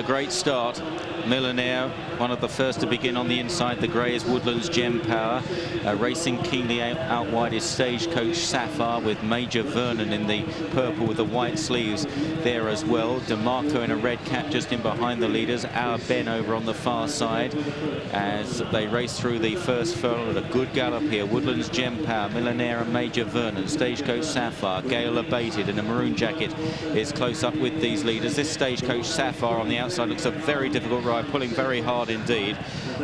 great start. Millionaire, one of the first to begin on the inside. The grey is Woodland's Gem Power. Racing keenly out wide is Stagecoach Sapphire, with Major Vernon in the purple with the white sleeves there as well. DeMarco in a red cap just in behind the leaders. Our Ben over on the far side as they race through the first furlong at a good gallop here. Woodland's Gem Power, Millionaire and Major Vernon. Stagecoach Sapphire, Gale Abated in a maroon jacket is close up with these leaders. This Stagecoach Sapphire on the outside looks a very difficult ride, pulling very hard indeed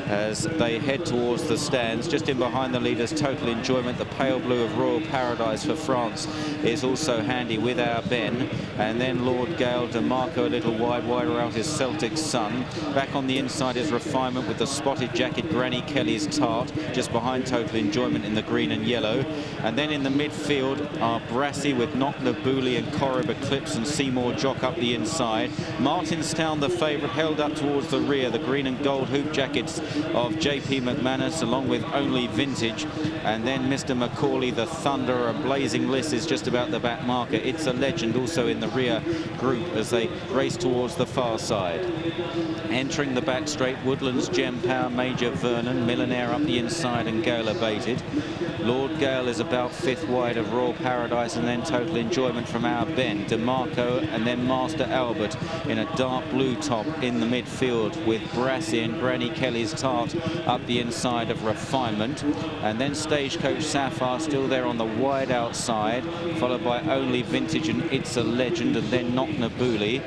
as they head towards the stands. Just in behind the leaders, Total Enjoyment. The pale blue of Royal Paradise for France is also handy with Our Ben, and then Lord Gale. DeMarco a little wider out is Celtic Sun. Back on the inside is Refinement with the spotted jacket Granny Kelly's Tart, just behind Total Enjoyment in the green and yellow. And then in the midfield are Brassy with Knock Nabuli and Corrib Eclipse and Seymour Jock up the inside. Martinstown, the favourite, held up towards the rear. The green and gold hoop jackets of JP McManus along with Only Vintage, and then Mr Macaulay, the Thunder. A Blazing List is just about the back marker. It's a Legend also in the rear group as they race towards the far side. Entering the back straight, Woodland's Gem Power, Major Vernon, Millionaire up the inside and Gale Abated. Lord Gale is about fifth wide of Royal Paradise, and then Total Enjoyment from Our Ben. DeMarco and then Master Albert in a dark blue top in the midfield, with Brassy and Granny Kelly's Tart up the inside of Refinement. And then Stagecoach Sapphire still there on the wide outside, followed by Only Vintage and It's a Legend, and then Knock Nabuli,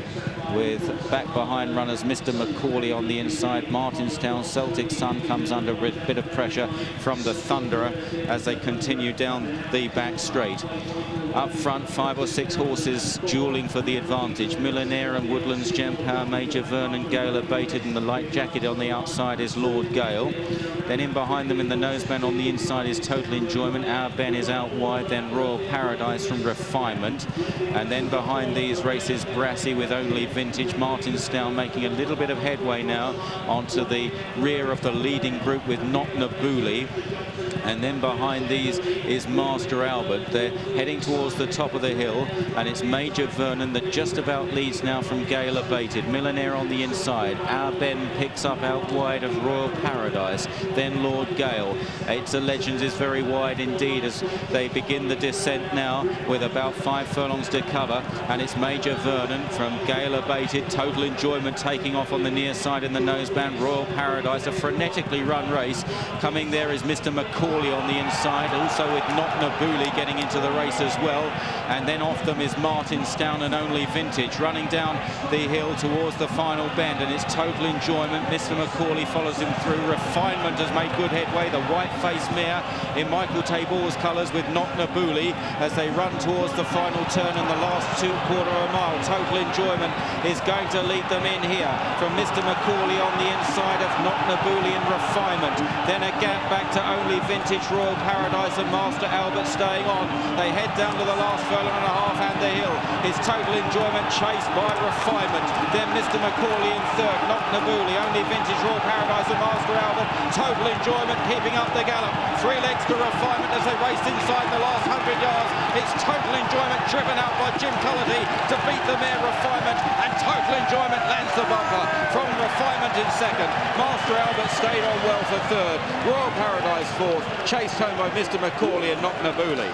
with back behind runners Mr Macaulay on the inside. Martinstown, Celtic Sun comes under a bit of pressure from the Thunderer as they continue down the back straight. Up front, 5 or 6 horses duelling for the advantage. Millionaire and Woodland's Gem Power, Major Vernon, Gale Abated, and the light jacket on the outside is Lord Gale. Then in behind them in the noseband on the inside is Total Enjoyment. Our Ben is out wide, then Royal Paradise from Refinement. And then behind these races Brassy with Only Vintage. Martinstown making a little bit of headway now onto the rear of the leading group with Knock Nabuli. And then behind these is Master Albert. They're heading towards the top of the hill, and it's Major Vernon that just about leads now from Gale Abated. Millionaire on the inside. Our Ben picks up out wide of Royal Paradise. Then Lord Gale. It's a Legend is very wide indeed as they begin the descent now with about 5 furlongs to cover. And it's Major Vernon from Gale Abated. Total Enjoyment taking off on the near side in the noseband. Royal Paradise, a frenetically run race. Coming there is Mr Macaulay on the inside, also with Knock Nabuli getting into the race as well. And then off them is Martinstown and Only Vintage running down the hill towards the final bend, and it's Total Enjoyment. Mr Macaulay follows him through. Refinement has made good headway. The white-faced mare in Michael Tabor's colours with Knock Nabuli as they run towards the final turn in the last 2/4 of a mile. Total Enjoyment is going to lead them in here from Mr Macaulay on the inside of Knock Nabuli and Refinement. Then a gap back to Only Vintage, Royal Paradise and Master Albert staying on. They head down to the last furlong and a half, and the hill is Total Enjoyment chased by Refinement. Then Mr Macaulay in third, Knock Nabuli, Only Vintage, Royal Paradise and Master Albert. Total Enjoyment keeping up the gallop. 3 legs to Refinement as they race inside the last 100 yards. It's Total Enjoyment driven out by Jim Culloty to beat the mare Refinement, and Total Enjoyment lands the bumper from Refinement in second. Master Albert stayed on well for third. Royal Paradise fourth, chased home by Mr Macaulay and Knock Nabuli.